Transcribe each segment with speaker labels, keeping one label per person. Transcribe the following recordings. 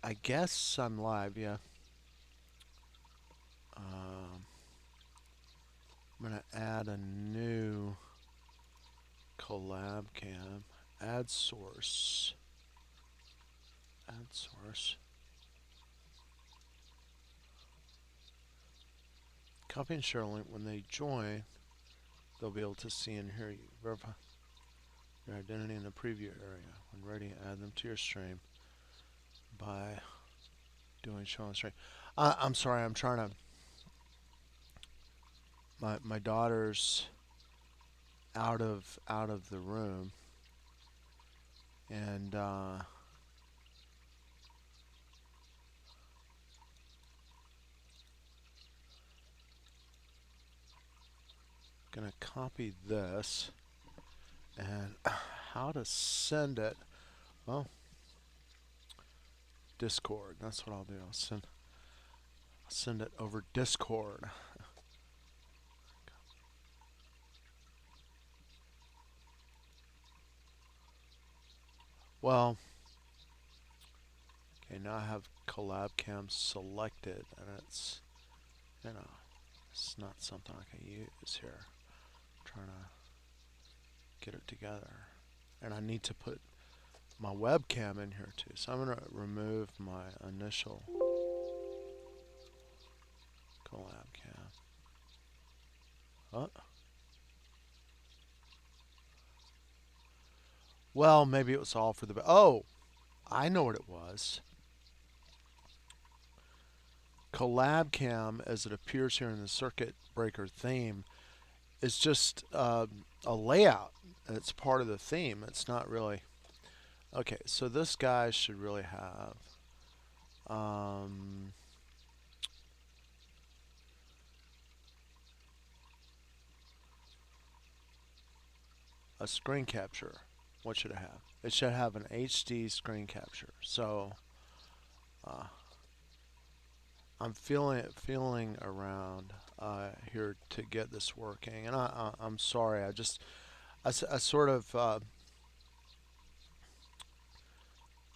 Speaker 1: I guess I'm live, yeah. Um, I'm gonna add a new collab cam. Add source. Add source. Copy and share link. When they join, they'll be able to see and hear you. Verify your identity in the preview area. When ready, add them to your stream by doing show on stream. I'm sorry, I'm trying to. My daughter's out of the room, and gonna copy this and how to send it. Well, Discord. That's what I'll do. I'll send it over Discord. Well, okay, now I have collab cam selected, and it's not something I can use here. I'm trying to get it together, and I need to put my webcam in here too. So I'm gonna remove my initial collab cam. Oh, well, maybe it was all for the. Oh, I know what it was. Collab cam, as it appears here in the circuit breaker theme, is just a layout. It's part of the theme. It's not really. Okay, so this guy should really have um, a screen capture. What should it have? It should have an HD screen capture. So uh, I'm feeling around here to get this working, and I'm sorry. I sort of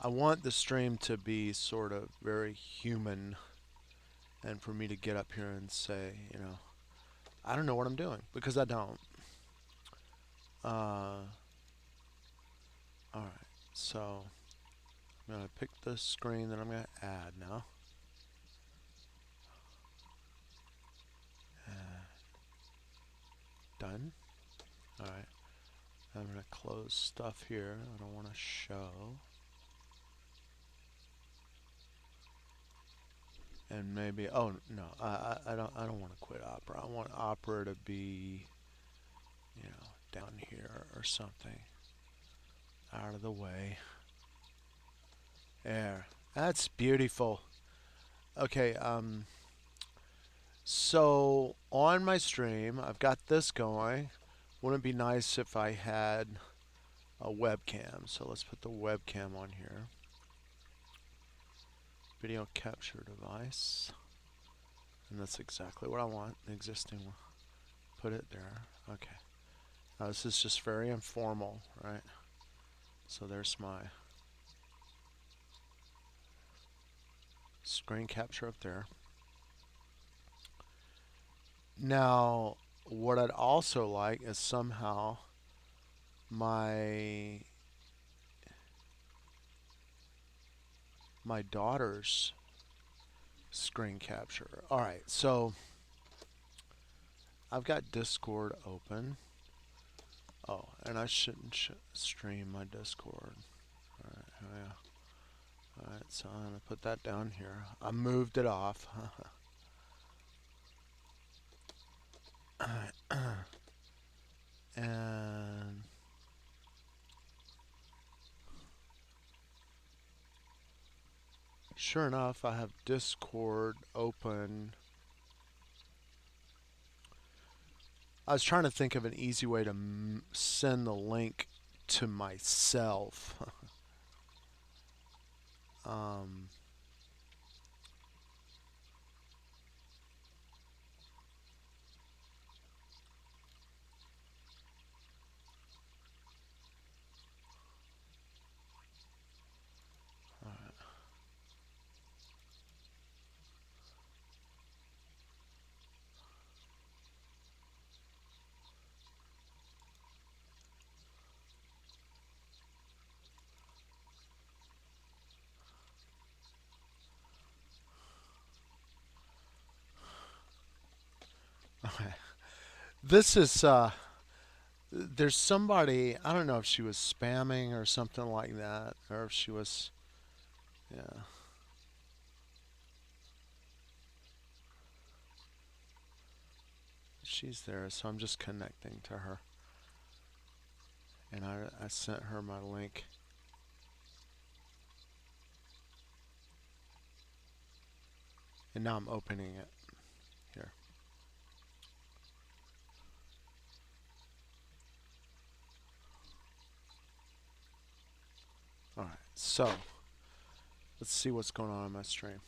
Speaker 1: I want the stream to be sort of very human, and for me to get up here and say, I don't know what I'm doing, because I don't. All right, so I'm gonna pick the screen that I'm gonna add now. Done. All right, I'm gonna close stuff here. I don't want to show. And maybe, oh no, I don't want to quit Opera. I want Opera to be, down here or something, out of the way. There, that's beautiful. Okay, so on my stream, I've got this going. Wouldn't it be nice if I had a webcam? So let's put the webcam on here. Video capture device. And that's exactly what I want. The existing one. Put it there. Okay. Now this is just very informal, right? So there's my screen capture up there. Now, what I'd also like is somehow my daughter's screen capture. All right, so I've got Discord open. Oh, and I shouldn't stream my Discord. All right, yeah. All right, so I'm gonna put that down here. I moved it off. And sure enough, I have Discord open. I was trying to think of an easy way to send the link to myself. um, This is there's somebody, I don't know if she was spamming or something like that, or if she was, yeah, she's there, so I'm just connecting to her. And I sent her my link. And now I'm opening it here. Alright, so let's see what's going on my stream.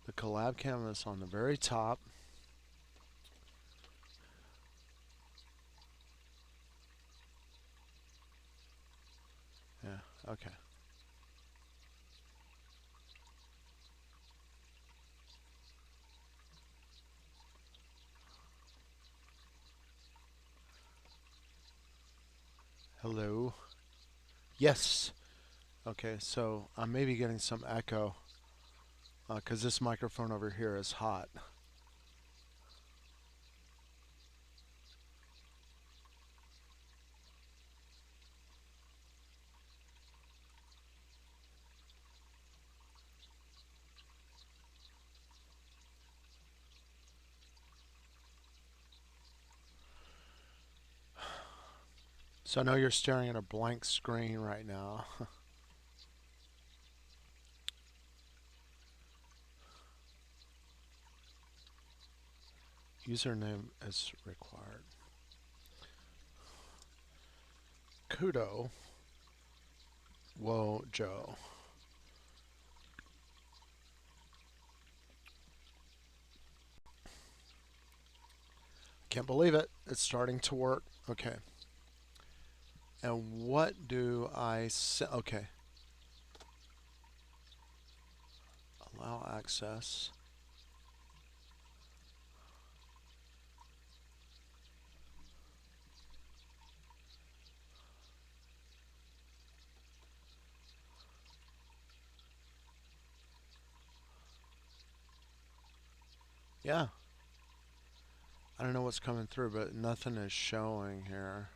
Speaker 1: The collab canvas on the very top. Yeah, okay. Hello. Yes. Okay, so I'm maybe getting some echo because this microphone over here is hot. So I know you're staring at a blank screen right now. Username is required. Kudo. Whoa, Joe. Can't believe it. It's starting to work. Okay. And what do I say? Okay. Allow access. Yeah. I don't know what's coming through, but nothing is showing here.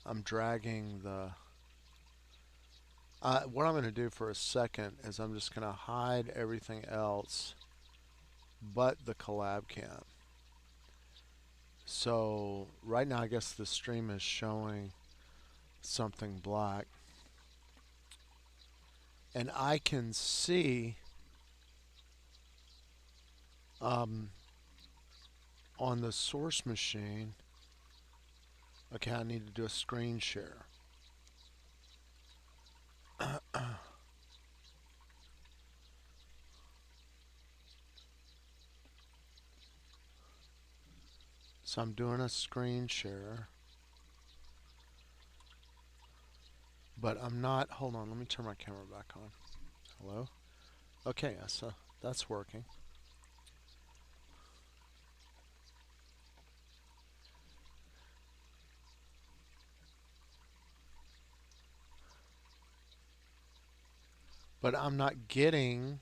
Speaker 1: I'm dragging the... what I'm going to do for a second is I'm just going to hide everything else but the collab cam. So right now I guess the stream is showing something black. And I can see um, on the source machine, okay, I need to do a screen share. So I'm doing a screen share, but I'm not, hold on, let me turn my camera back on. Hello? Okay, so that's working. But I'm not getting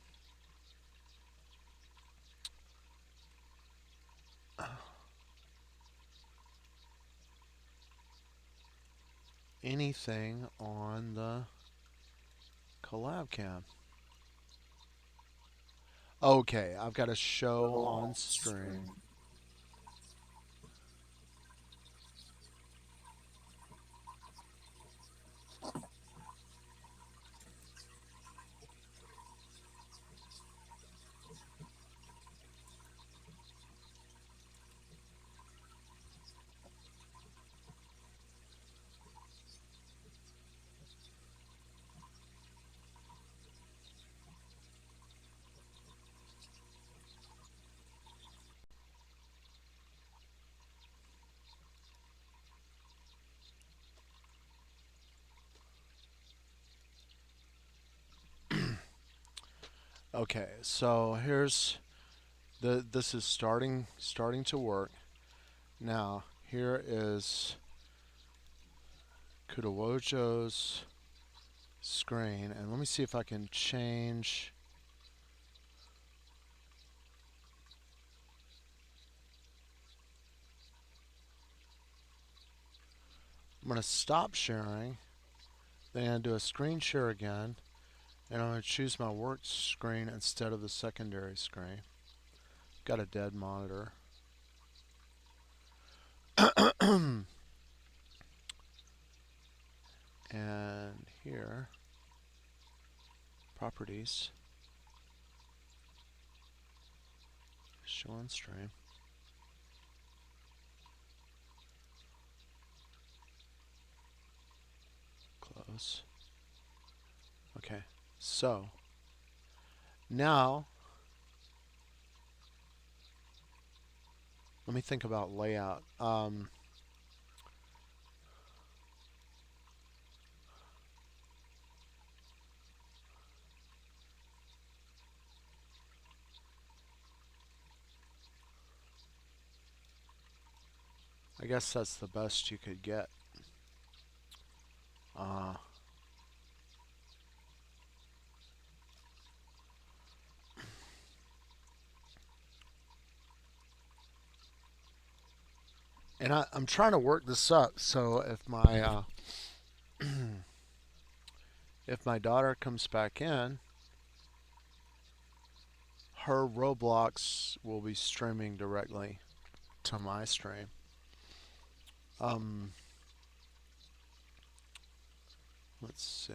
Speaker 1: anything on the collab cam. Okay, I've got a show on stream. Okay, so here's this is starting to work. Now, here is Kudawojo's screen, and let me see if I can change. I'm going to stop sharing, then I'm going to do a screen share again, and I'm going to choose my work screen instead of the secondary screen. Got a dead monitor. And here, properties, show on stream. Close. Okay, so now let me think about layout. I guess that's the best you could get. And I'm trying to work this up so if my if my daughter comes back in, her Roblox will be streaming directly to my stream. Let's see.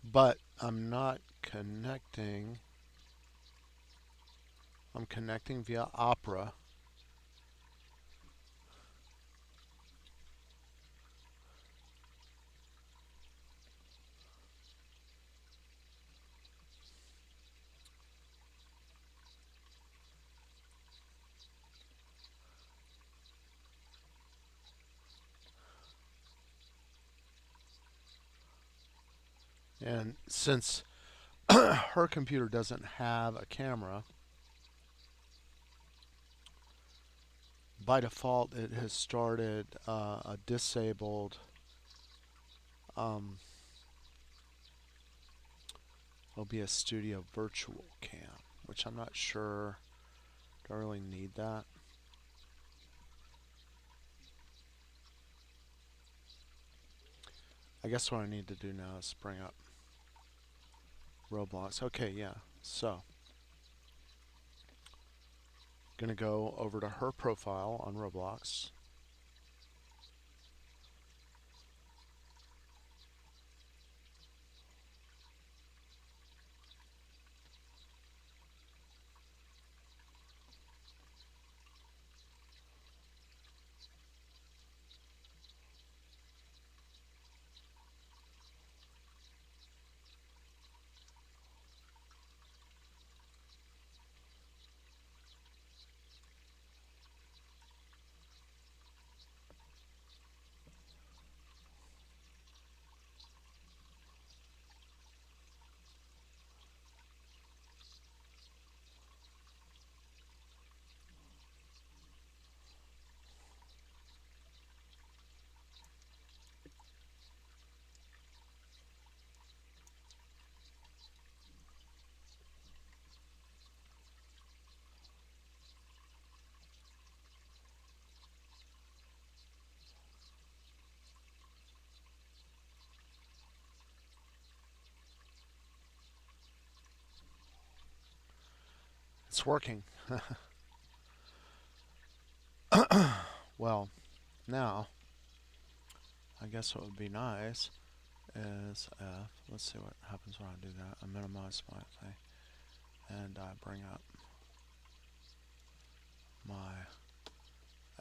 Speaker 1: But I'm not connecting. I'm connecting via Opera. And since her computer doesn't have a camera, by default it has started a disabled OBS Studio virtual cam, which I'm not sure. Do I really need that? I guess what I need to do now is bring up Roblox. Okay, yeah. So, gonna go over to her profile on Roblox. It's working. Well, now, I guess what would be nice is if, let's see what happens when I do that. I minimize my thing, and I bring up my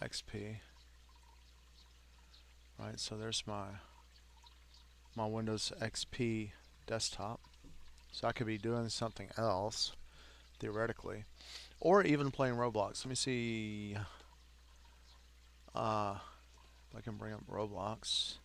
Speaker 1: XP. Right, so there's my Windows XP desktop. So I could be doing something else, theoretically, or even playing Roblox. Let me see if I can bring up Roblox.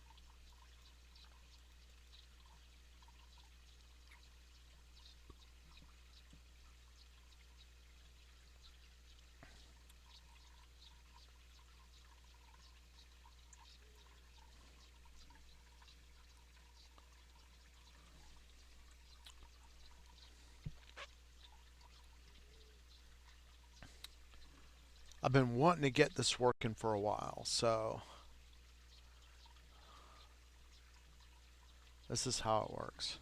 Speaker 1: I've been wanting to get this working for a while, so this is how it works.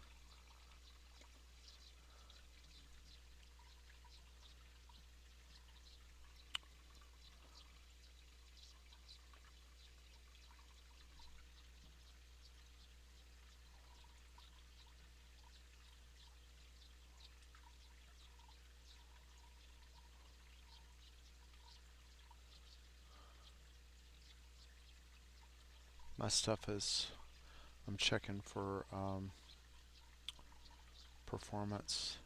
Speaker 1: My stuff is, I'm checking for performance.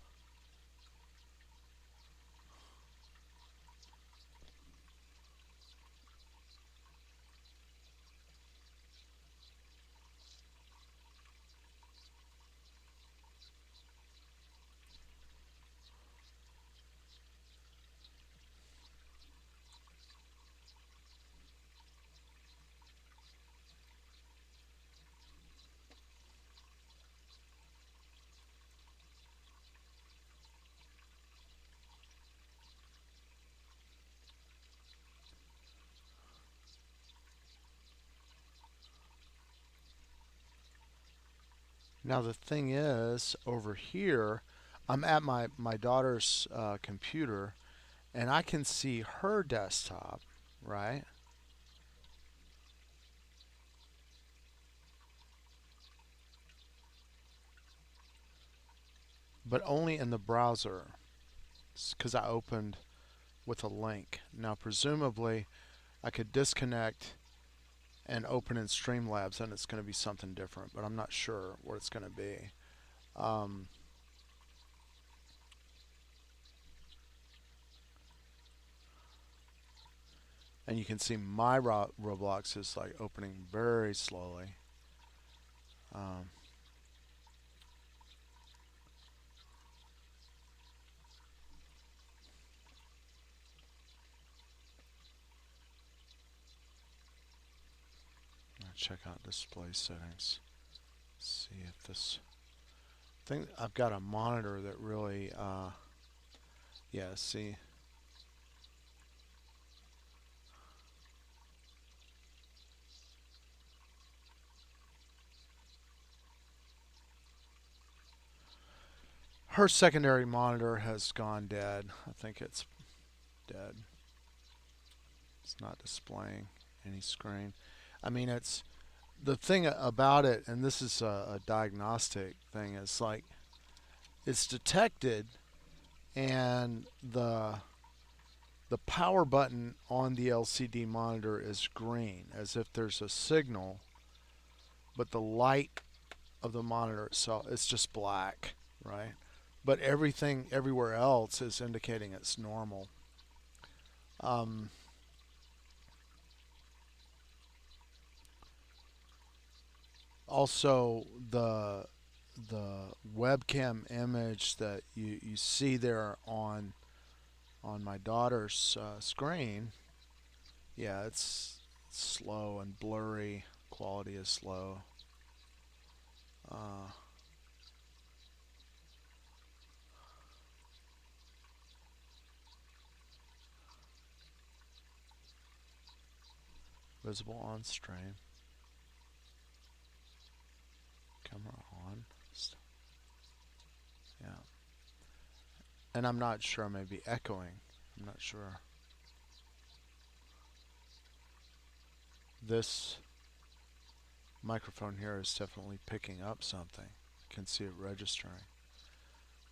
Speaker 1: Now the thing is, over here, I'm at my daughter's computer, and I can see her desktop, right? But only in the browser, because I opened with a link. Now, presumably, I could disconnect and open in Streamlabs, and it's going to be something different, but I'm not sure what it's going to be. Um, and you can see my Roblox is like opening very slowly. Um, check out display settings. See if this thing. I've got a monitor that really. Yeah. See. Her secondary monitor has gone dead. I think it's dead. It's not displaying any screen. I mean, it's the thing about it, and this is a diagnostic thing. It's like it's detected, and the power button on the LCD monitor is green, as if there's a signal, but the light of the monitor itself is just black, right? But everything everywhere else is indicating it's normal. Um, Also, the webcam image that you see there on my daughter's screen, yeah, it's slow and blurry. Quality is slow. Uh, Visible on stream. Camera on. Yeah. And I'm not sure. Maybe echoing. I'm not sure. This microphone here is definitely picking up something. I can see it registering.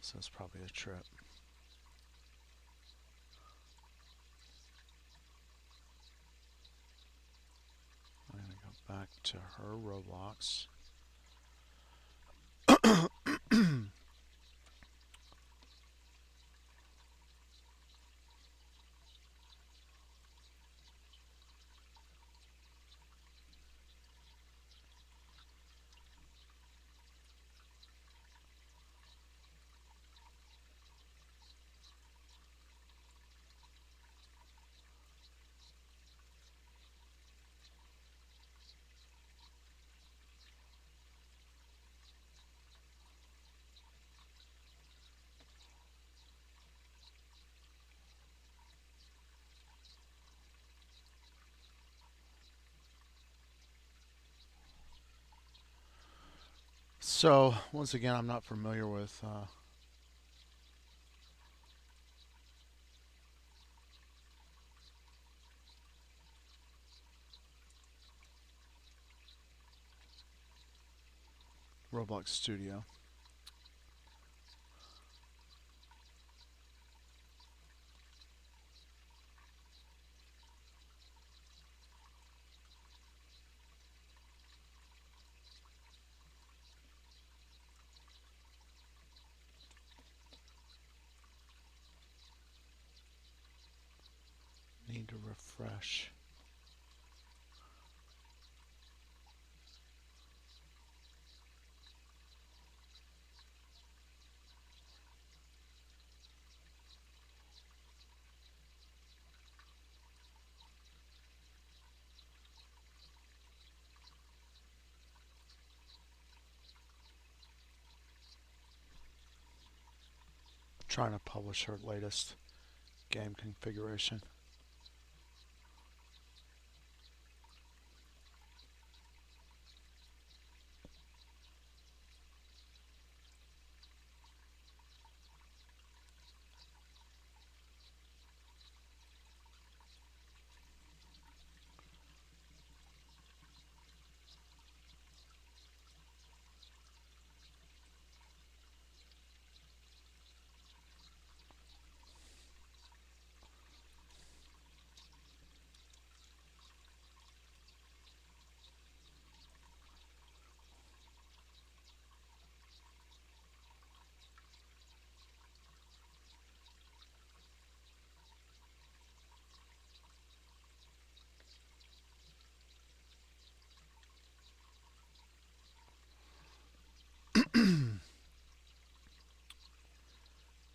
Speaker 1: So it's probably a trip. I'm going to go back to her Roblox. So once again, I'm not familiar with Roblox Studio. Need to refresh. Trying to publish her latest game configuration.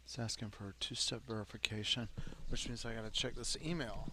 Speaker 1: It's asking for a two-step verification, which means I gotta check this email.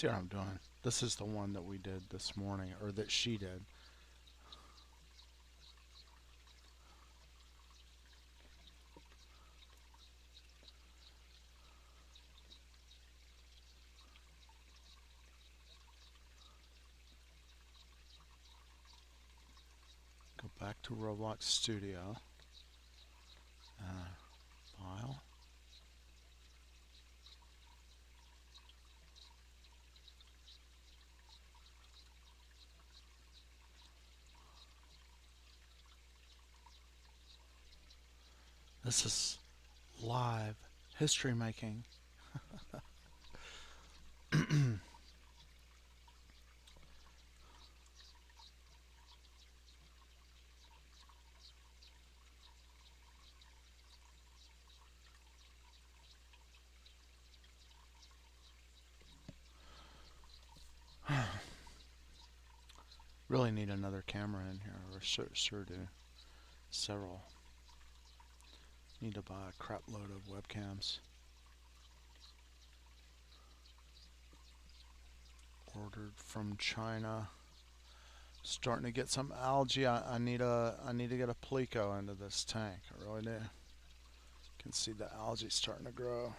Speaker 1: See what I'm doing? This is the one that we did this morning, or that she did. Go back to Roblox Studio. File. This is live history making. Really need another camera in here, or sure do. Several. Need to buy a crap load of webcams. Ordered from China. Starting to get some algae. I need to get a Plico into this tank. I really do. Can see the algae starting to grow.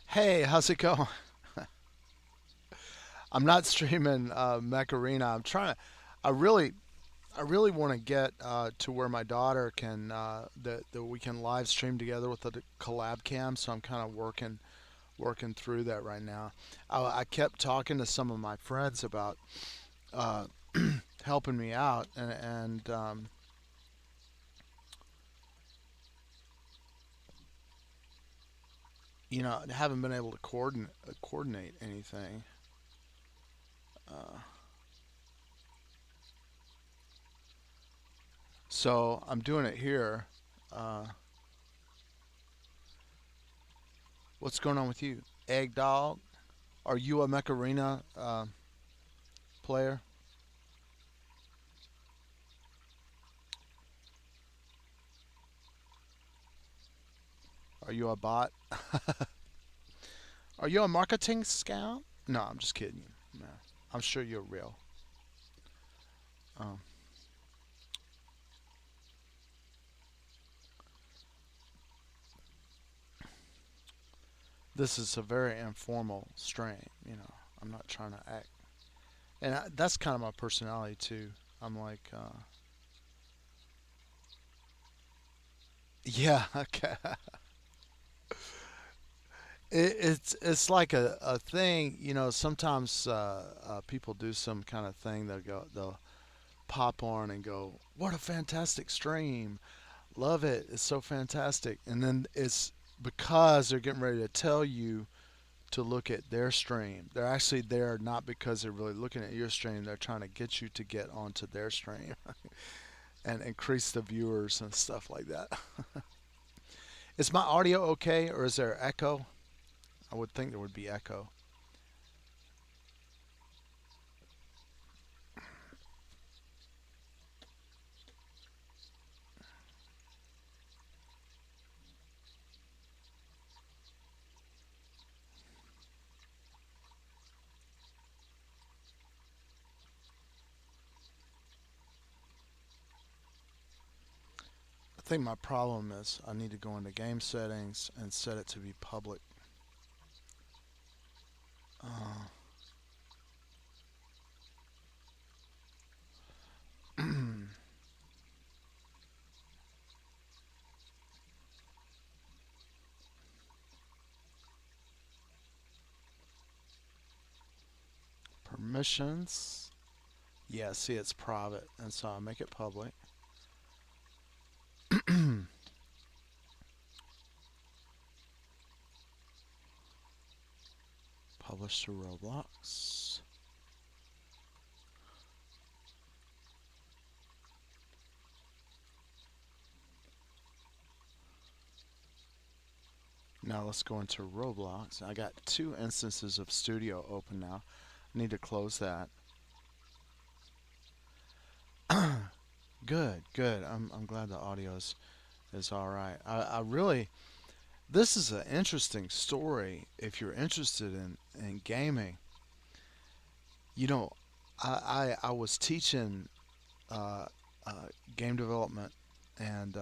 Speaker 1: Hey, how's it going? I'm not streaming Macarena. I'm trying to. I really, I really want to get to where my daughter can that we can live stream together with the collab cam. So I'm kind of working through that right now. I kept talking to some of my friends about uh, helping me out, and haven't been able to coordinate anything. Uh, so I'm doing it here. Uh, what's going on with you, Egg Dog? Are you a Macarena player? Are you a bot? Are you a marketing scout? No, I'm just kidding you. No, I'm sure you're real. Um, this is a very informal stream. I'm not trying to act, and that's kind of my personality too. I'm like, yeah, okay. It's like a thing. Sometimes people do some kind of thing. They'll pop on and go, "What a fantastic stream! Love it! It's so fantastic!" And then it's because they're getting ready to tell you to look at their stream. They're actually there not because they're really looking at your stream. They're trying to get you to get onto their stream and increase the viewers and stuff like that. Is my audio okay, or is there echo? I would think there would be echo. I think my problem is I need to go into game settings and set it to be public. Uh, permissions. Yeah, see, it's private, and so I make it public. Publish to Roblox. Now let's go into Roblox. I got two instances of Studio open now. I need to close that. Good, good. I'm glad the audio is all right. I really this is an interesting story if you're interested in gaming. You know, I was teaching uh, game development and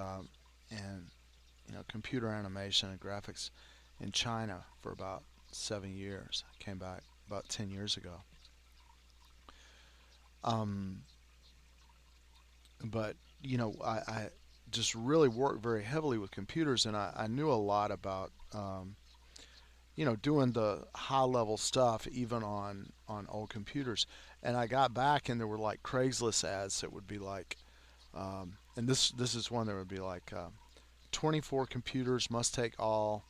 Speaker 1: and computer animation and graphics in China for about 7 years. I came back about 10 years ago. Um, but I just really worked very heavily with computers, and I knew a lot about doing the high level stuff even on old computers. And I got back, and there were like Craigslist ads that would be like, and this is one that would be like 24 computers must take all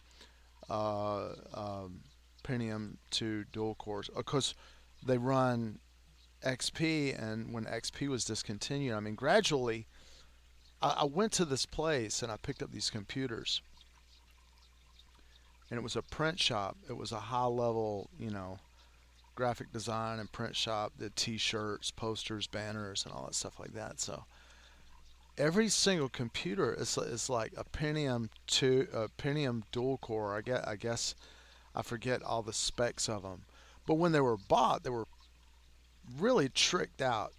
Speaker 1: uh, um, Pentium to dual cores because they run XP, and when XP was discontinued, I mean, gradually, I went to this place and I picked up these computers, and it was a print shop. It was a high level, graphic design and print shop, did T-shirts, posters, banners, and all that stuff like that. So every single computer is like a Pentium dual core. I guess I forget all the specs of them, but when they were bought, they were really tricked out.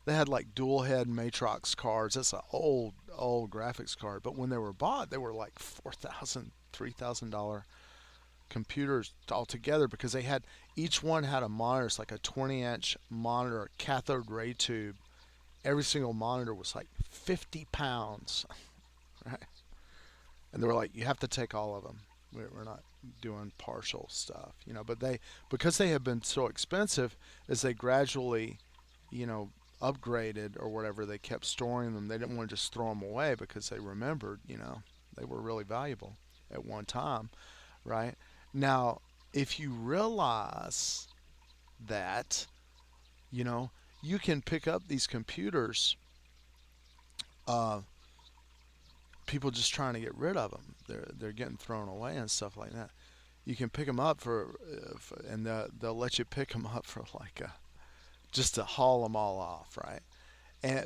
Speaker 1: They had like dual head Matrox cards. That's an old graphics card. But when they were bought, they were like $3,000 computers altogether because they had each one had a monitor. It's like a 20-inch monitor, cathode ray tube. Every single monitor was like 50 pounds, right? And they were like, you have to take all of them. We're not doing partial stuff, But because they have been so expensive, as they gradually, you know, upgraded or whatever, they kept storing them. They didn't want to just throw them away because they remembered, they were really valuable at one time, right? Now, if you realize that, you know, you can pick up these computers, uh, people just trying to get rid of them. They're getting thrown away and stuff like that. You can pick them up and they'll let you pick them up for like just to haul them all off, right?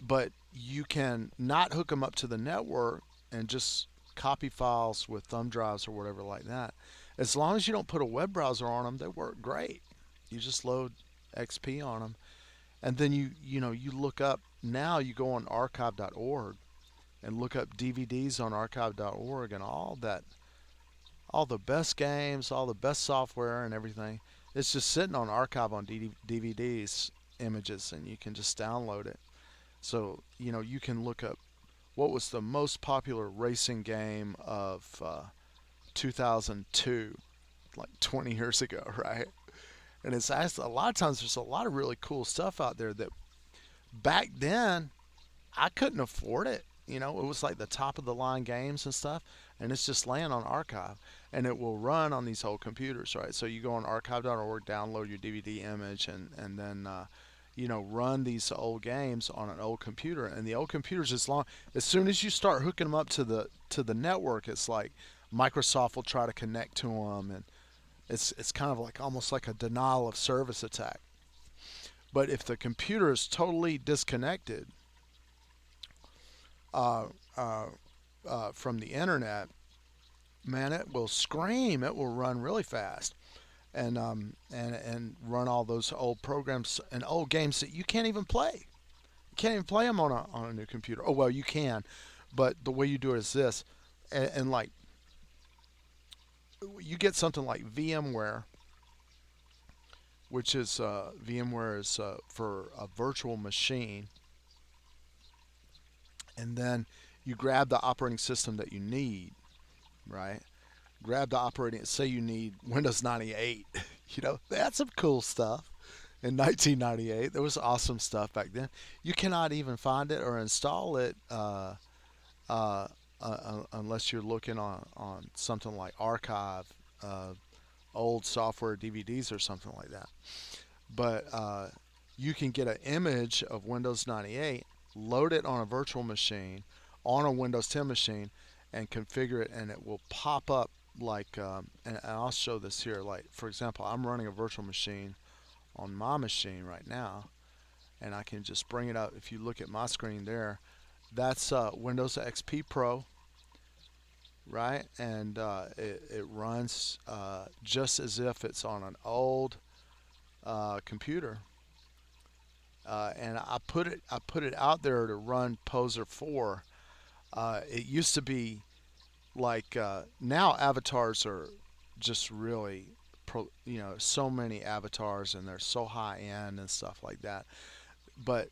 Speaker 1: But you can not hook them up to the network and just copy files with thumb drives or whatever like that. As long as you don't put a web browser on them, they work great. You just load XP on them, and then you look up now. You go on archive.org and look up DVDs on archive.org and all the best games, all the best software and everything. It's just sitting on archive on DVDs images, and you can just download it. So, you can look up what was the most popular racing game of 2002, like 20 years ago, right? And it's actually, a lot of times there's a lot of really cool stuff out there that back then I couldn't afford it. It was like the top of the line games and stuff, and it's just laying on archive, and it will run on these old computers, right? So you go on archive.org, download your DVD image, and then run these old games on an old computer. And the old computers, as soon as you start hooking them up to the network, it's like Microsoft will try to connect to them, and it's kind of like almost like a denial of service attack. But if the computer is totally disconnected uh, uh, from the internet, man, it will scream. It will run really fast and run all those old programs and old games that you can't even play. You can't even play them on a new computer. Oh well, you can, but the way you do it is this, and like you get something like VMware, which is VMware is for a virtual machine, and then you grab the operating system that you need, right? Grab the operating. Say you need Windows 98. That's some cool stuff. In 1998, there was awesome stuff back then. You cannot even find it or install it uh, unless you're looking on something like Archive, uh, old software DVDs or something like that. But you can get an image of Windows 98, load it on a virtual machine, on a Windows 10 machine, and configure it, and it will pop up like, and I'll show this here. Like, for example, I'm running a virtual machine on my machine right now, and I can just bring it up. If you look at my screen there, that's Windows XP Pro, right? And it runs just as if it's on an old computer. And I put it out there to run Poser 4. It used to be like now avatars are just really so many avatars and they're so high end and stuff like that. But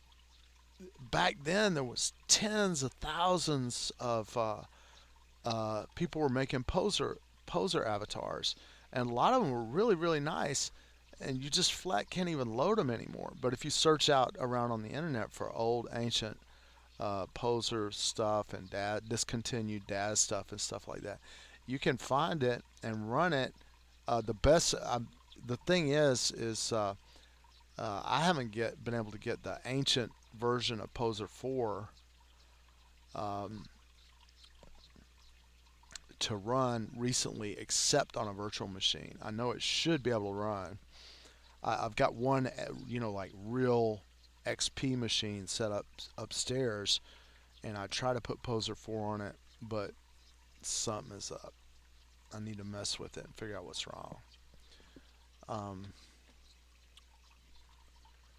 Speaker 1: back then there was tens of thousands of people were making poser avatars, and a lot of them were really really nice. And you just flat can't even load them anymore. But if you search out around on the internet for old ancient poser stuff and discontinued dad stuff and stuff like that, you can find it and run it. The best. The thing is I haven't been able to get the ancient version of Poser 4 um, to run recently, except on a virtual machine. I know it should be able to run. I've got one, like real XP machine set up upstairs, and I try to put Poser 4 on it, but something is up. I need to mess with it and figure out what's wrong. Um,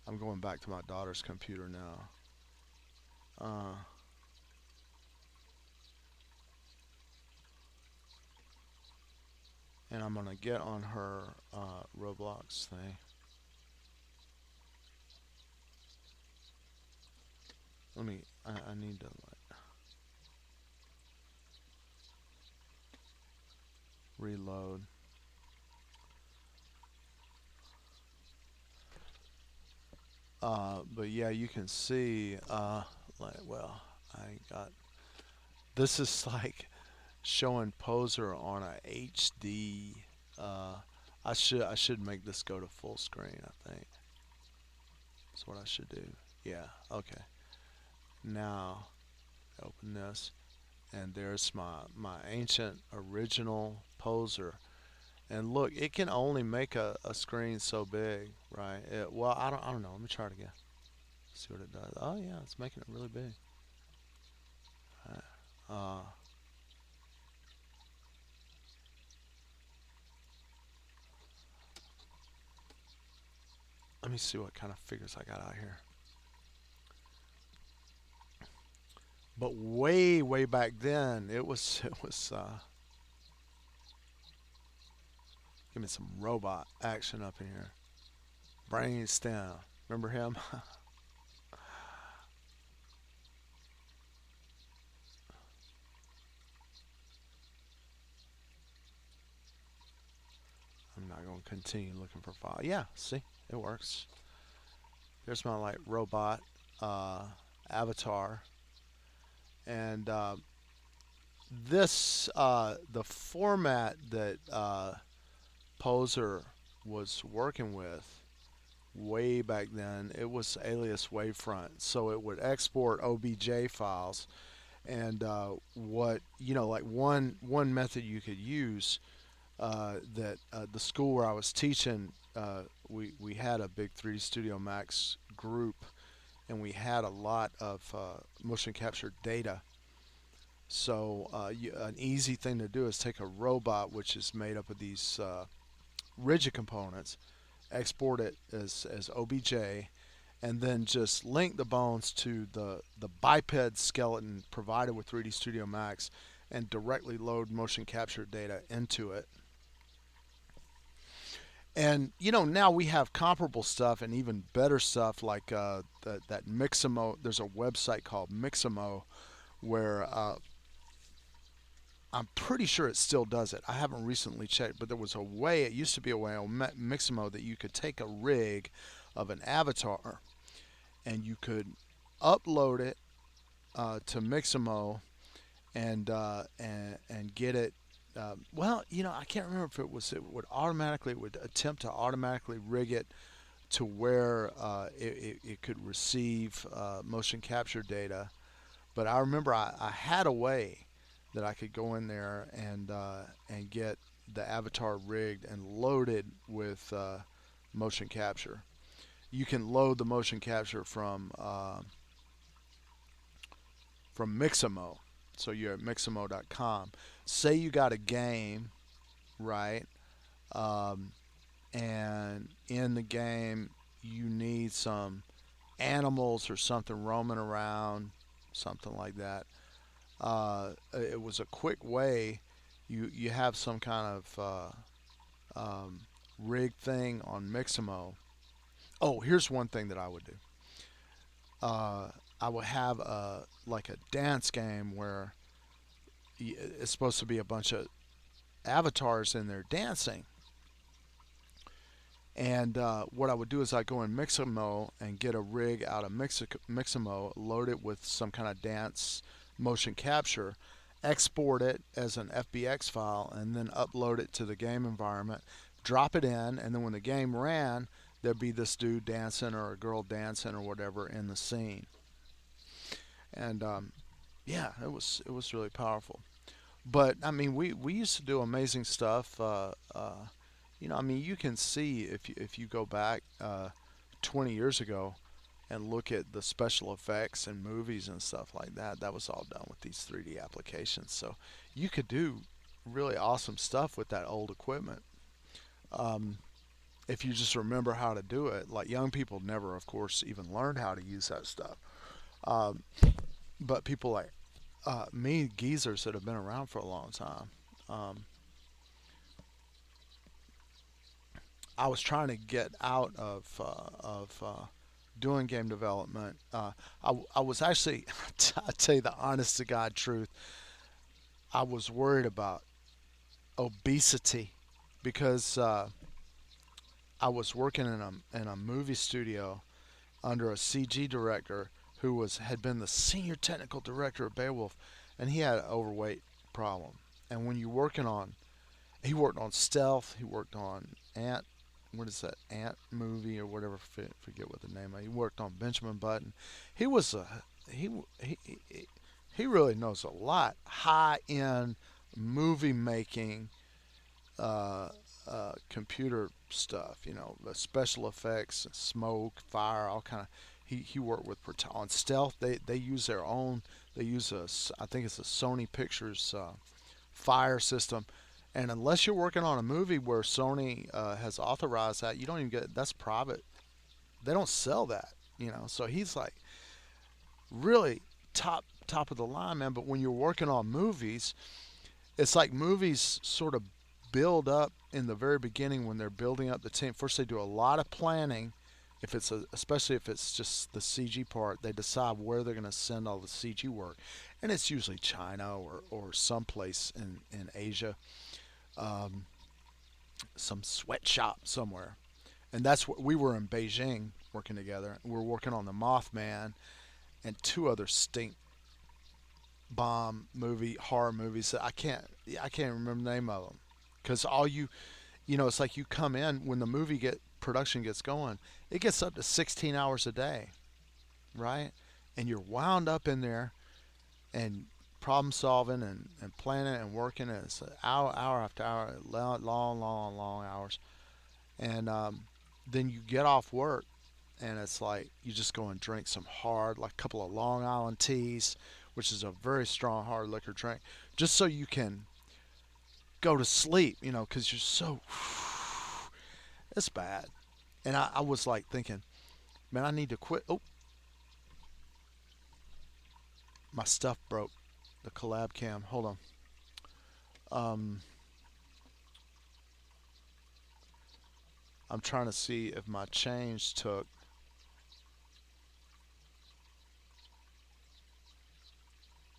Speaker 1: I'm going back to my daughter's computer now. Uh, and I'm going to get on her Roblox thing. I need to like reload. But yeah, you can see, I got, this is like showing Poser on a HD. Uh, I should make this go to full screen. I think that's what I should do. Yeah. Okay. Now open this, and there's my ancient original Poser. And look, it can only make a screen so big, right? Well, I don't know. Let me try it again. See what it does. Oh yeah, it's making it really big. All right. Let me see what kind of figures I got out here. But way, way back then, it was. Give me some robot action up in here. Brainstem. Remember him? I'm not going to continue looking for file. Yeah, see, it works. There's my like robot uh, avatar, and the format that Poser was working with way back then, it was alias wavefront, so it would export OBJ files. And like one method you could use that the school where I was teaching, we had a big 3D Studio Max group, and we had a lot of motion capture data. So an easy thing to do is take a robot, which is made up of these rigid components, export it as OBJ, and then just link the bones to the biped skeleton provided with 3D Studio Max and directly load motion capture data into it. And now we have comparable stuff and even better stuff like that Mixamo. There's a website called Mixamo where I'm pretty sure it still does it. I haven't recently checked, but there was a way. It used to be a way on Mixamo that you could take a rig of an avatar and you could upload it to Mixamo and get it. I can't remember if it would attempt to automatically rig it to where it could receive motion capture data. But I remember I had a way that I could go in there and get the avatar rigged and loaded with motion capture. you can load the motion capture from Mixamo. So you're at Mixamo.com. Say you got a game, right? Um, and in the game you need some animals or something roaming around, something like that. It was a quick way. You have some kind of rig thing on Mixamo. Oh, here's one thing that I would do. Uh, I would have a like a dance game where it's supposed to be a bunch of avatars in there dancing. And what I would do is I go in Mixamo and get a rig out of Mixamo, load it with some kind of dance motion capture, export it as an FBX file, and then upload it to the game environment, drop it in, and then when the game ran, there'd be this dude dancing or a girl dancing or whatever in the scene. And yeah, it was really powerful. But I mean, we used to do amazing stuff. I mean, you can see if you go back 20 years ago and look at the special effects in movies and stuff like that. That was all done with these 3D applications. So you could do really awesome stuff with that old equipment um, if you just remember how to do it. Like young people never, of course, even learned how to use that stuff. Um, but people like me, geezers that have been around for a long time. Um, I was trying to get out of doing game development. I was actually, I tell you the honest to God truth, I was worried about obesity because I was working in a movie studio under a CG director who was had been the senior technical director of Beowulf, and he had an overweight problem. And when you're working on, he worked on Stealth, he worked on Ant, what is that Ant movie or whatever? Forget what the name of. He worked on Benjamin Button. He was a he he he really knows a lot high end movie making computer stuff. The special effects, smoke, fire, all kind of. He worked with on Stealth. They use their own. They use I think it's a Sony Pictures fire system. And unless you're working on a movie where Sony has authorized that, you don't even get that's private. They don't sell that. So he's like really top of the line, man. But when you're working on movies, it's like movies sort of build up in the very beginning when they're building up the team. First, they do a lot of planning. Especially if it's just the CG part, they decide where they're going to send all the CG work, and it's usually China or someplace in Asia, um, some sweatshop somewhere. And that's what we were in Beijing working together. We were working on the Mothman and two other stink bomb horror movies that I can't remember the name of them because it's like you come in when the movie get production gets going, it gets up to 16 hours a day, right? And you're wound up in there and problem solving and planning and working, and it's hour after hour, long hours. And then you get off work and it's like you just go and drink some hard, like a couple of Long Island teas, which is a very strong hard liquor drink, just so you can go to sleep, because you're so. It's bad. And I was like thinking, man, I need to quit. Oh, my stuff broke. The collab cam. Hold on. Um, I'm trying to see if my change took.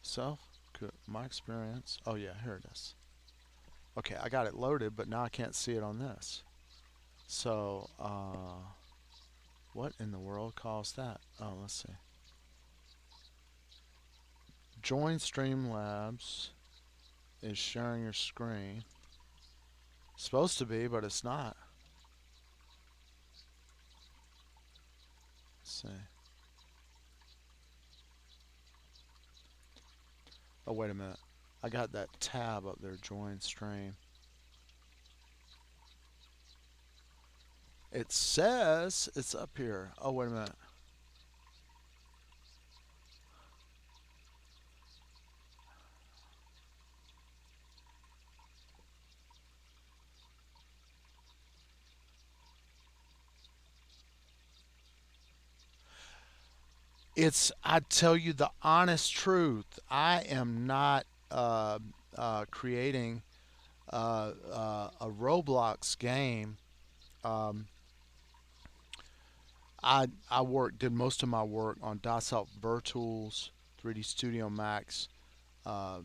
Speaker 1: Self, my experience. Oh yeah, here it is. Okay, I got it loaded, but now I can't see it on this. So, what in the world caused that? Oh, let's see. Join Streamlabs is sharing your screen. Supposed to be, but it's not. Let's see. Oh, wait a minute. I got that tab up there, join stream. It says it's up here. Oh, wait a minute. I tell you the honest truth. I am not creating a Roblox game. Um, did most of my work on Dassault Virtuals, 3D Studio Max, uh,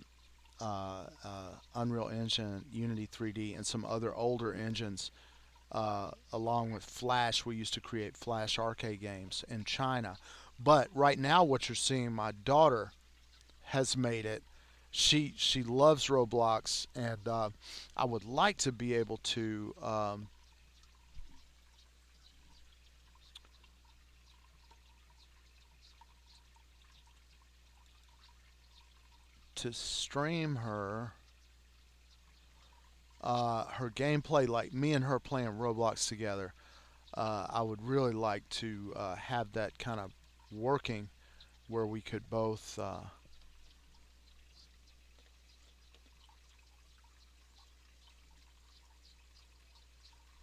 Speaker 1: Unreal Engine, Unity 3D, and some other older engines. Along with Flash, we used to create Flash arcade games in China. But right now, what you're seeing, my daughter has made it. She loves Roblox, and I would like to be able to stream her gameplay, like me and her playing Roblox together. I would really like to have that kind of working where we could both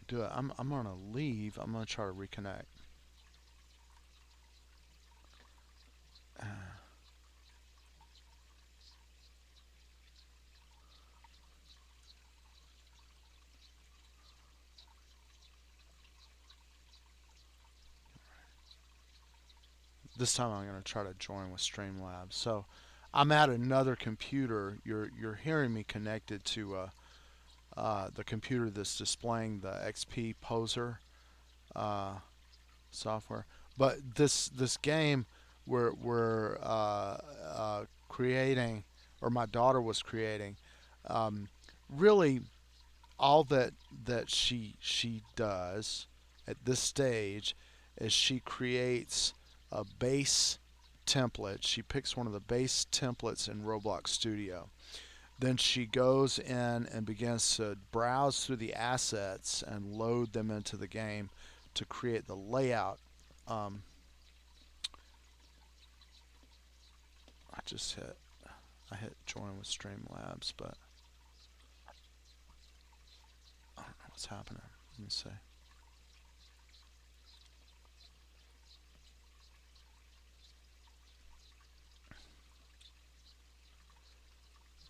Speaker 1: do it. I'm gonna leave. I'm gonna try to reconnect. This time I'm gonna try to join with Streamlabs. So I'm at another computer. You're hearing me connected to the computer that's displaying the XP Poser uh, software. But this game we're creating, or my daughter was creating, um, really all that she does at this stage is she creates a base template. She picks one of the base templates in Roblox Studio. Then she goes in and begins to browse through the assets and load them into the game to create the layout. Um, I just hit I hit join with Streamlabs, but I don't know what's happening. Let me see.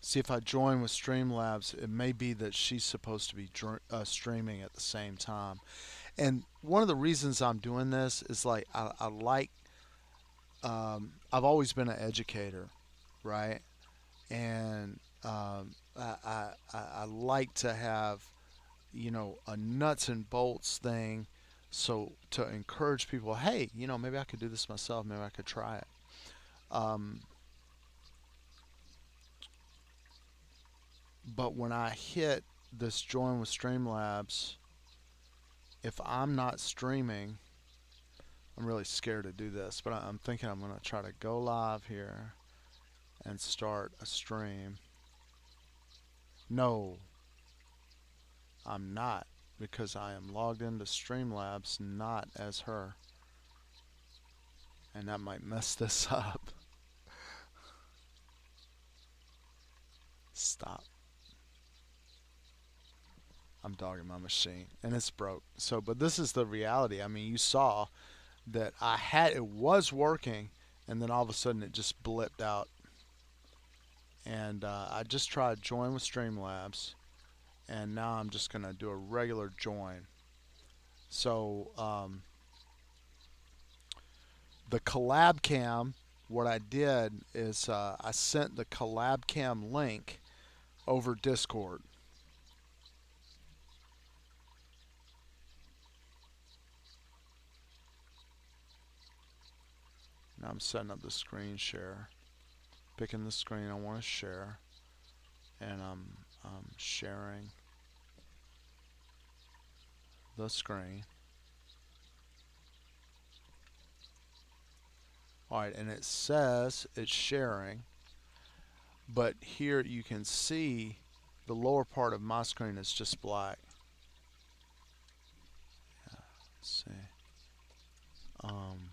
Speaker 1: See if I join with Streamlabs, it may be that she's supposed to be streaming at the same time. And one of the reasons I'm doing this is like I like I've always been an educator, right? And I like to have a nuts and bolts thing, so to encourage people, hey, maybe I could do this myself, maybe I could try it. Um, but when I hit this join with Streamlabs, if I'm not streaming, I'm really scared to do this, but I'm thinking I'm going to try to go live here and start a stream. No, I'm not, because I am logged into Streamlabs not as her, and that might mess this up. Stop. I'm dogging my machine, and it's broke. So, but this is the reality. I mean, you saw that it was working, and then all of a sudden it just blipped out. And I just tried join with Streamlabs, and now I'm just gonna do a regular join. So the collab cam, what I did is I sent the collab cam link over Discord. Now I'm setting up the screen share, picking the screen I want to share, and I'm sharing the screen. Alright, and it says it's sharing, but here you can see the lower part of my screen is just black. Let's see. Um,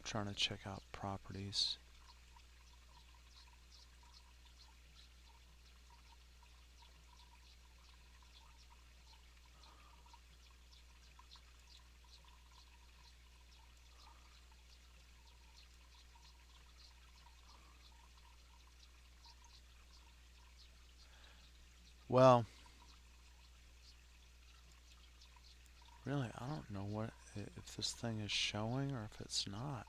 Speaker 1: Trying to check out properties. Well, really, I don't know what if this thing is showing or if it's not.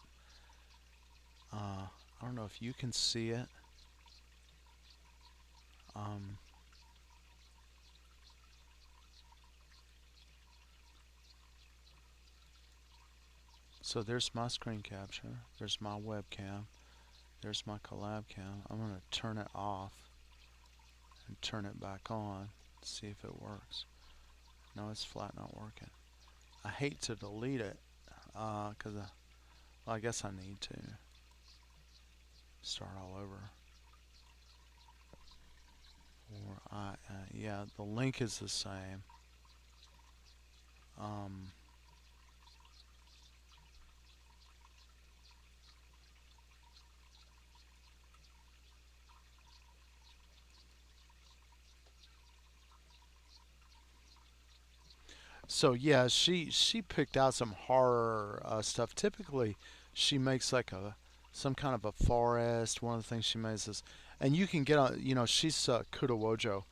Speaker 1: I don't know if you can see it. Um, so there's my screen capture. There's my webcam. There's my collab cam. I'm gonna turn it off and turn it back on. See if it works. No, it's flat not working. I hate to delete it because well, I guess I need to start all over. Or yeah, the link is the same. Um, so yeah, she picked out some horror stuff. Typically, she makes like a some kind of a forest. One of the things she makes is, and you can get on. You know, she's Kudawojo,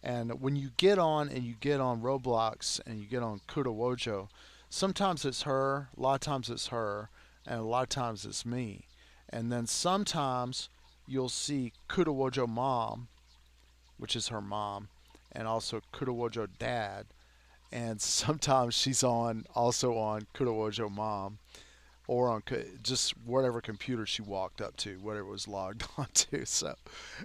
Speaker 1: and when you get on and you get on Roblox and you get on Kudawojo, sometimes it's her, a lot of times it's her, and a lot of times it's me, and then sometimes you'll see Kudawojo mom, which is her mom, and also Kudawojo dad, and sometimes she's on also on Kudawojo mom or on just whatever computer she walked up to, whatever was logged onto. So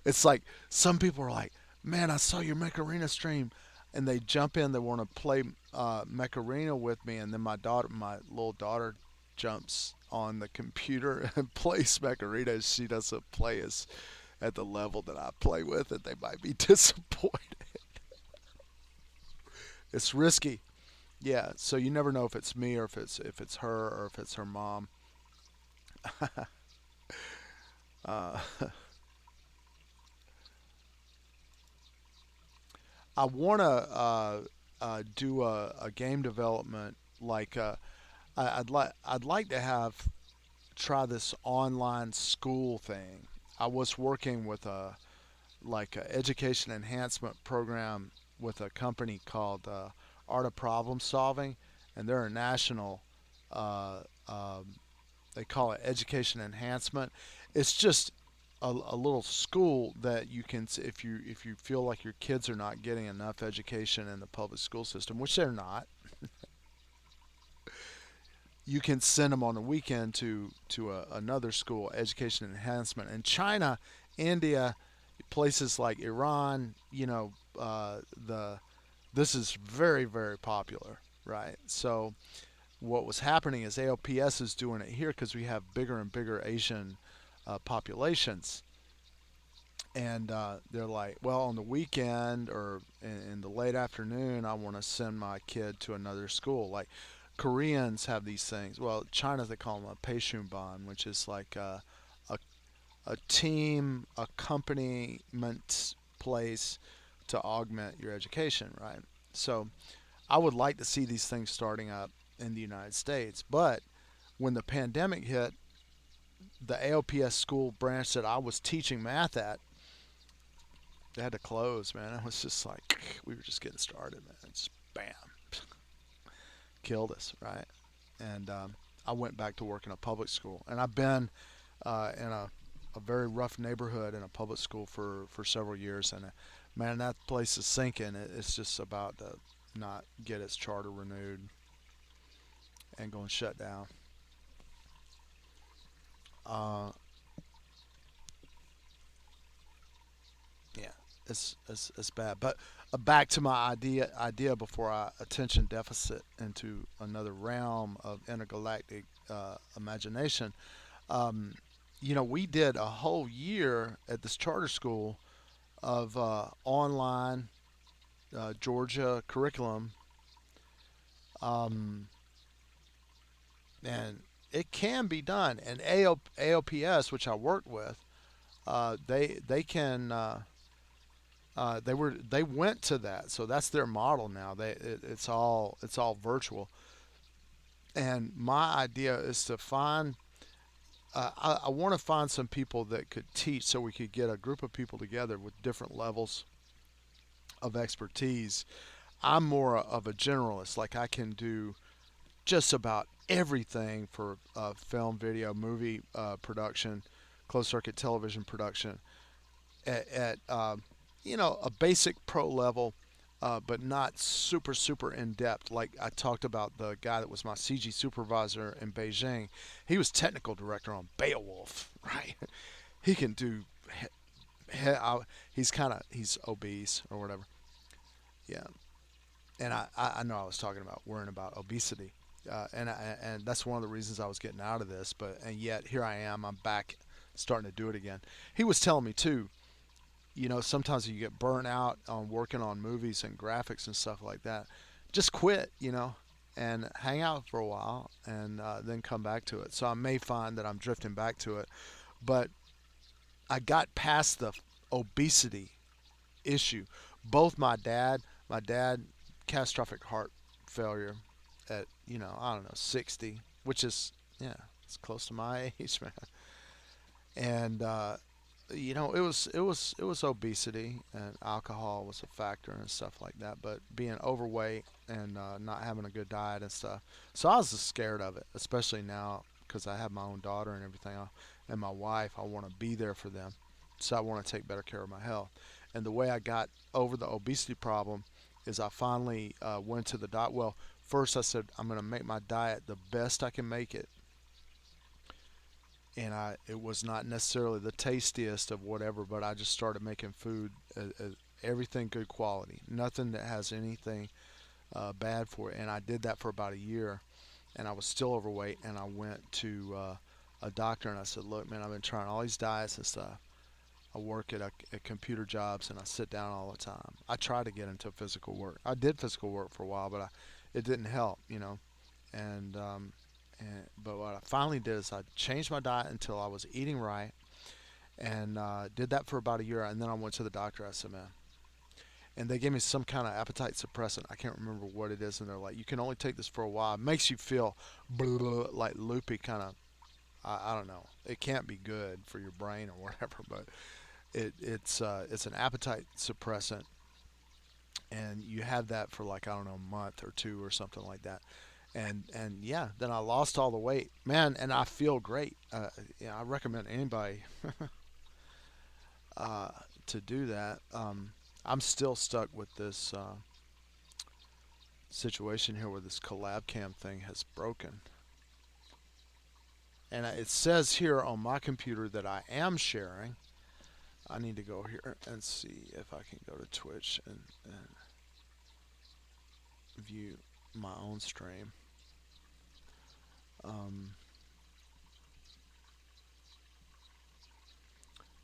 Speaker 1: it's like some people are like, "Man, I saw your Macarena stream," and they jump in. They want to play Macarena with me, and then my little daughter, jumps on the computer and plays Macarena. She doesn't play as at the level that I play with, and they might be disappointed. It's risky. Yeah, so you never know if it's me or if it's her or if it's her mom. Uh, I want to do a game development like I'd like to have try this online school thing. I was working with a like a education enhancement program with a company called Art of Problem Solving, and they're a national. Uh, um, they call it education enhancement. It's just a little school that you can, if you feel like your kids are not getting enough education in the public school system, which they're not, you can send them on the weekend to another school, education enhancement. In China, India, places like Iran, the this is very very popular, right? So what was happening is ALPS is doing it here because we have bigger and bigger Asian populations, and they're like, well, on the weekend or in the late afternoon, I want to send my kid to another school. Like Koreans have these things. Well, China they call them a Peishunban, which is like a, a team accompaniment place to augment your education, right? So I would like to see these things starting up in the United States, but when the pandemic hit, the ALPS school branch that I was teaching math at, they had to close, man. It was just like we were just getting started, man. It's bam, killed us, right? And I went back to work in a public school, and I've been in a very rough neighborhood in a public school for several years, and man, that place is sinking. It's just about to not get its charter renewed and going to shut down. Uh, yeah, it's bad. But back to my idea before I attention deficit into another realm of intergalactic imagination. Um, we did a whole year at this charter school of online. Georgia curriculum, um, and it can be done. And AOPS, which I worked with, they can they went to that, so that's their model now. It's all virtual. And my idea is to find I want to find some people that could teach, so we could get a group of people together with different levels of expertise. I'm more of a generalist, like I can do just about everything for film, video, movie production, closed circuit television production at a basic pro level, but not super super in depth. Like I talked about the guy that was my CG supervisor in Beijing. He was technical director on Beowulf, right? He can do. He's obese or whatever. Yeah, and I know I was talking about worrying about obesity, and that's one of the reasons I was getting out of this. But and yet here I am. I'm back, starting to do it again. He was telling me too. Sometimes you get burnt out on working on movies and graphics and stuff like that. Just quit, and hang out for a while, and then come back to it. So I may find that I'm drifting back to it, but I got past the obesity issue. Both my dad, catastrophic heart failure at I don't know 60, which is yeah, it's close to my age, man. And it was obesity, and alcohol was a factor and stuff like that. But being overweight and not having a good diet and stuff, so I was just scared of it, especially now because I have my own daughter and everything, and my wife. I want to be there for them, so I want to take better care of my health. And the way I got over the obesity problem is I finally went to the diet. Well, first I said I'm going to make my diet the best I can make it, and it was not necessarily the tastiest of whatever, but I just started making food, everything good quality, nothing that has anything bad for it. And I did that for about a year, and I was still overweight. And I went to a doctor, and I said, "Look, man, I've been trying all these diets and stuff. I work at computer jobs, and I sit down all the time. I try to get into physical work. I did physical work for a while, but it didn't help. And but what I finally did is I changed my diet until I was eating right, and did that for about a year. And then I went to the doctor. I said, "Man," and they gave me some kind of appetite suppressant. I can't remember what it is, and they're like, "You can only take this for a while. It makes you feel like loopy, kind of. I don't know. It can't be good for your brain or whatever, but it's an appetite suppressant, and you have that for like I don't know a month or two or something like that." And yeah, then I lost all the weight, man, and I feel great. Yeah, I recommend anybody uh, to do that. I'm still stuck with this situation here where this collab cam thing has broken, and it says here on my computer that I am sharing. I need to go here and see if I can go to Twitch and view my own stream. Um,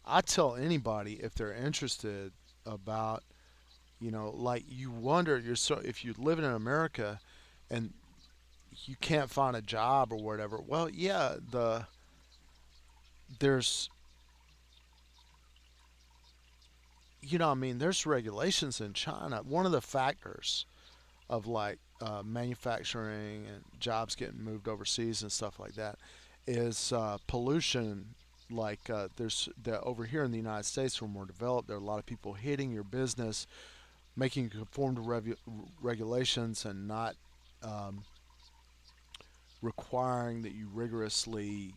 Speaker 1: I tell anybody if they're interested about, like you wonder you're so if you live in America and you can't find a job or whatever. Well, yeah, there's I mean, there's regulations in China. One of the factors of like manufacturing and jobs getting moved overseas and stuff like that is pollution. Like there's over here in the United States, we're more developed. There are a lot of people hitting your business, making you conform to regulations, and not um, requiring that you rigorously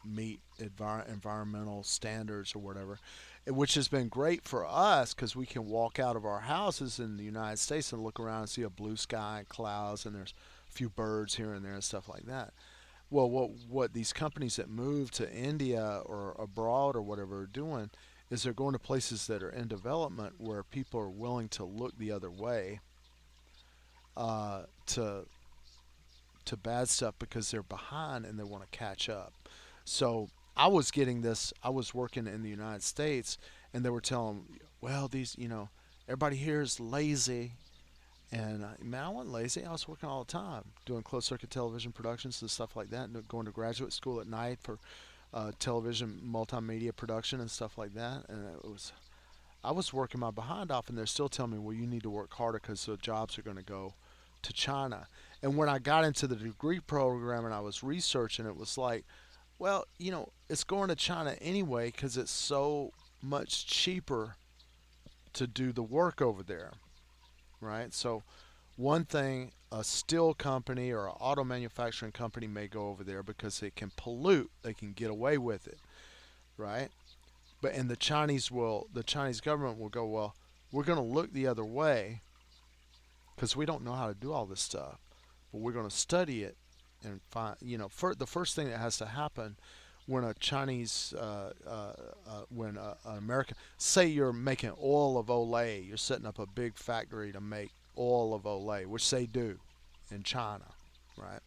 Speaker 1: meet environmental standards or whatever, which has been great for us because we can walk out of our houses in the United States and look around and see a blue sky and clouds, and there's a few birds here and there and stuff like that. Well, what these companies that move to India or abroad or whatever are doing is they're going to places that are in development where people are willing to look the other way, to bad stuff because they're behind and they want to catch up. So I was getting this. I was working in the United States, and they were telling, well, these, Everybody here is lazy. And man, I wasn't lazy. I was working all the time, doing closed circuit television productions and stuff like that, and going to graduate school at night for television multimedia production and stuff like that. And I was working my behind off, and they're still telling me, well, you need to work harder because the jobs are going to go to China. And when I got into the degree program and I was researching, it was like, well, it's going to China anyway because it's so much cheaper to do the work over there, right? So one thing, a steel company or an auto manufacturing company may go over there because they can pollute, they can get away with it, right? But and the Chinese government will go, well, we're going to look the other way because we don't know how to do all this stuff, but we're going to study it and find, the first thing that has to happen when a Chinese, when an American, say you're making oil of Olay, you're setting up a big factory to make oil of Olay, which they do in China, right?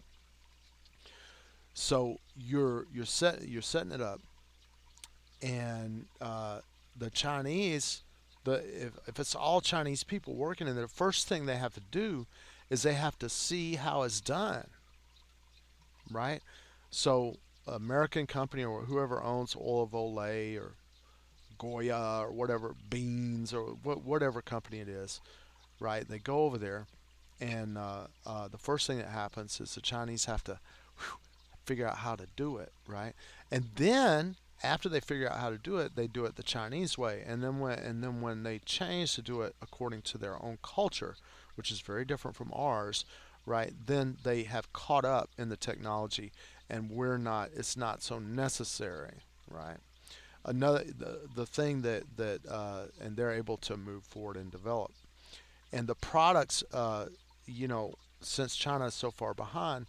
Speaker 1: So you're setting it up, and the Chinese, if it's all Chinese people working in there, the first thing they have to do is they have to see how it's done, right? So American company or whoever owns oil of Olay or Goya or whatever beans or whatever company it is, right? They go over there, and the first thing that happens is the Chinese have to figure out how to do it, right? And then after they figure out how to do it, they do it the Chinese way. And then when they change to do it according to their own culture, which is very different from ours, right? Then they have caught up in the technology, and we're not. It's not so necessary, right? Another the thing that and they're able to move forward and develop, and the products, you know, since China is so far behind,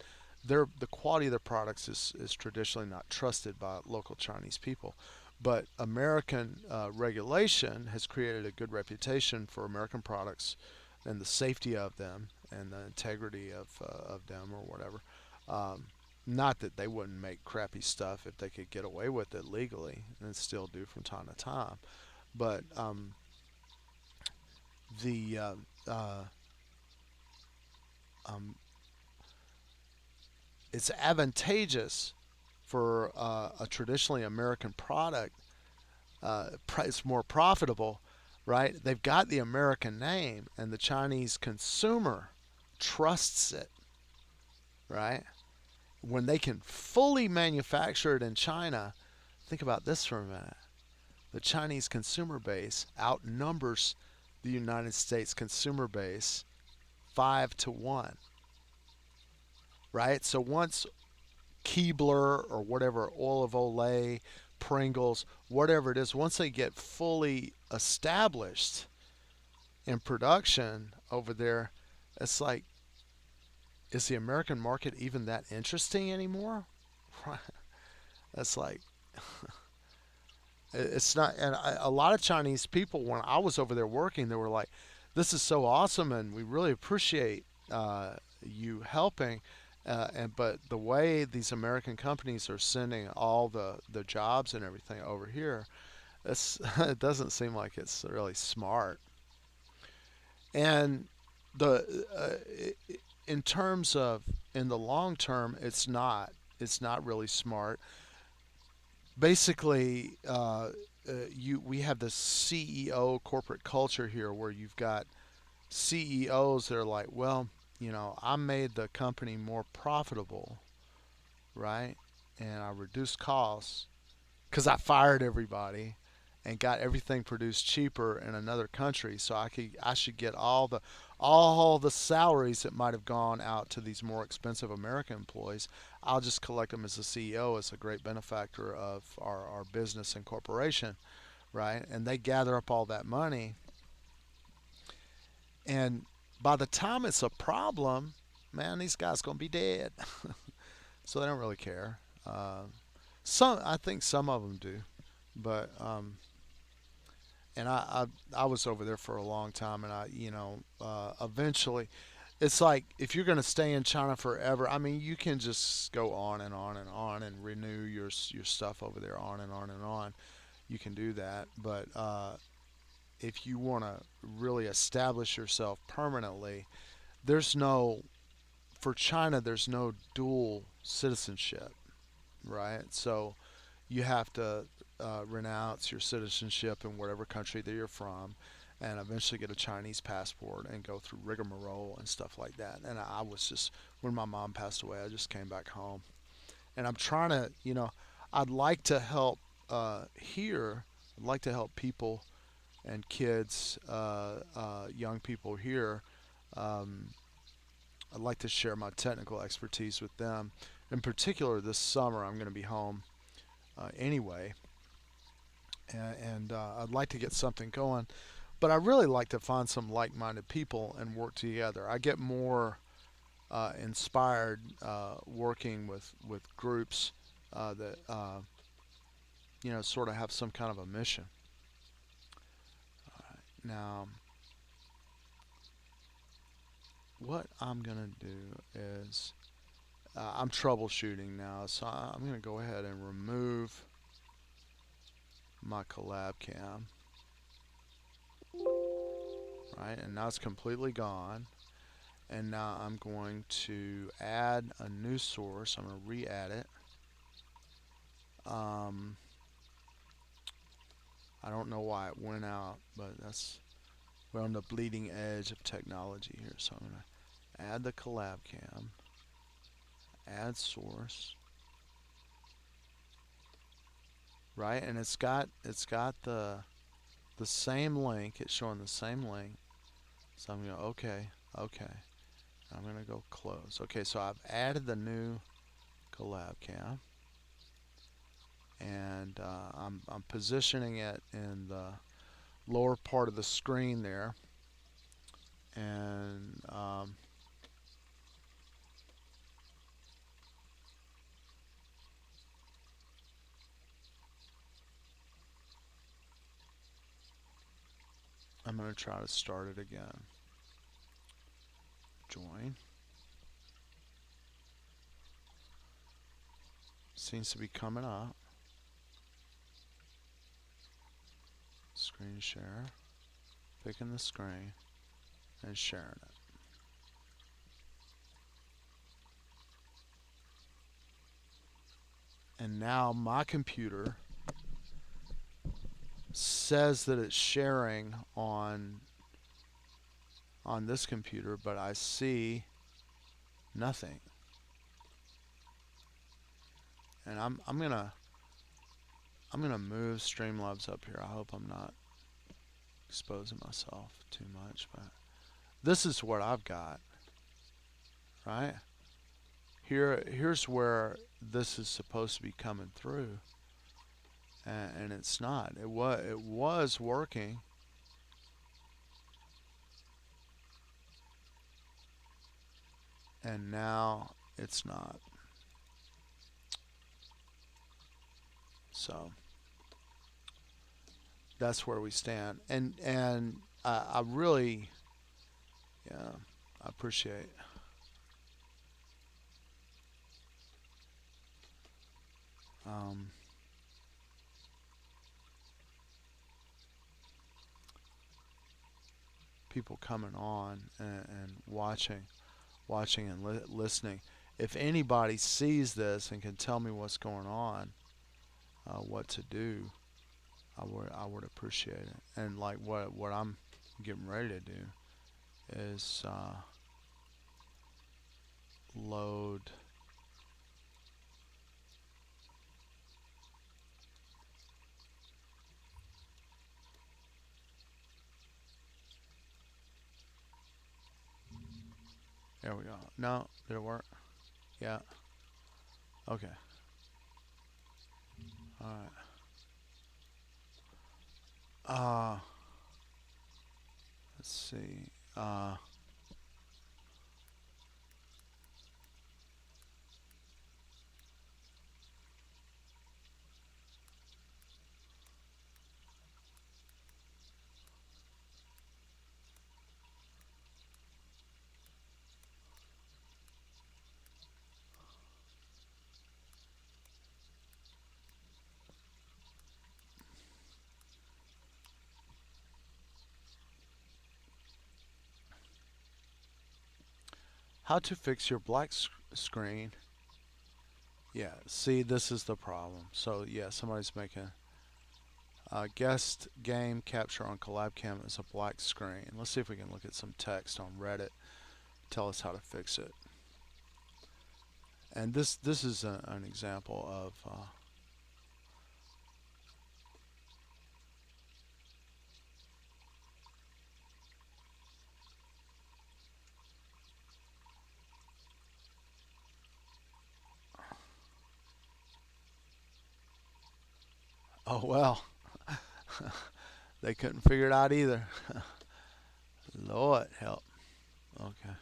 Speaker 1: the quality of their products is traditionally not trusted by local Chinese people. But American regulation has created a good reputation for American products and the safety of them and the integrity of them or whatever. Um, Not that they wouldn't make crappy stuff if they could get away with it legally, and still do from time to time. But the uh, um, it's advantageous for a traditionally American product. It's more profitable, right? They've got the American name, and the Chinese consumer trusts it, right? When they can fully manufacture it in China, think about this for a minute. The Chinese consumer base outnumbers the United States consumer base 5 to 1, right? So once Keebler or whatever, Olive Olay, Pringles, whatever it is, once they get fully established in production over there, it's like, is the American market even that interesting anymore? It's like, it's not. And a lot of Chinese people, when I was over there working, they were like, this is so awesome, and we really appreciate you helping. And but the way these American companies are sending all the jobs and everything over here, it doesn't seem like it's really smart. And the in terms of in the long term, it's not really smart. Basically, you we have this CEO corporate culture here where you've got CEOs that are like, well, I made the company more profitable, right? And I reduced costs because I fired everybody and got everything produced cheaper in another country, so I should get all the salaries that might have gone out to these more expensive American employees. I'll just collect them as a CEO, as a great benefactor of our business and corporation, right? And they gather up all that money, and by the time it's a problem, man, these guys gonna be dead. So they don't really care. I think some of them do, but and I was over there for a long time, and eventually, it's like if you're going to stay in China forever, I mean, you can just go on and on and on and renew your stuff over there on and on and on. You can do that, but if you want to really establish yourself permanently, there's no for China. There's no dual citizenship, right? So you have to renounce your citizenship in whatever country that you're from, and eventually get a Chinese passport and go through rigmarole and stuff like that. And I was just when my mom passed away, I just came back home, and I'm trying to, I'd like to help here. I'd like to help people and kids, young people here. Um, I'd like to share my technical expertise with them. In particular, this summer, I'm going to be home anyway, and I'd like to get something going. But I really like to find some like-minded people and work together. I get more inspired working with groups that sort of have some kind of a mission. Now, what I'm gonna do is I'm troubleshooting now, so I'm gonna go ahead and remove my collab cam, right? And now it's completely gone. And now I'm going to add a new source. I'm going to re-add it. Um, I don't know why it went out, but we're on the bleeding edge of technology here. So I'm going to add the collab cam, add source, right? And it's got the same link. It's showing the same link. So I'm going to okay. I'm going to go close. Okay, so I've added the new collab cam, and I'm positioning it in the lower part of the screen there, and I'm going to try to start it again. Join. Seems to be coming up. Screen share. Picking the screen and sharing it. And now my computer says that it's sharing on this computer, but I see nothing. And I'm gonna move Streamlabs up here. I hope I'm not exposing myself too much, but this is what I've got, right? Here's where this is supposed to be coming through, and it's not. It was working, and now it's not. So that's where we stand, and I really, yeah, I appreciate um, people coming on and watching and listening. If anybody sees this and can tell me what's going on, what to do, I would appreciate it. And like what I'm getting ready to do is load. There we go. No, did it work? Yeah. Okay. All right. Let's see. How to fix your black screen. Yeah, see, this is the problem. So yeah, somebody's making guest game capture on CollabCam is a black screen. Let's see if we can look at some text on Reddit. Tell us how to fix it. And this is an example of oh well, they couldn't figure it out either. Lord help. Okay,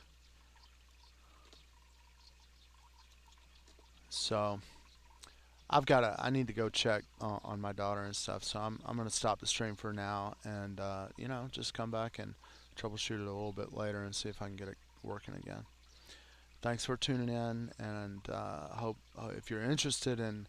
Speaker 1: so I need to go check on my daughter and stuff. So I'm gonna stop the stream for now, and just come back and troubleshoot it a little bit later and see if I can get it working again. Thanks for tuning in, and hope if you're interested in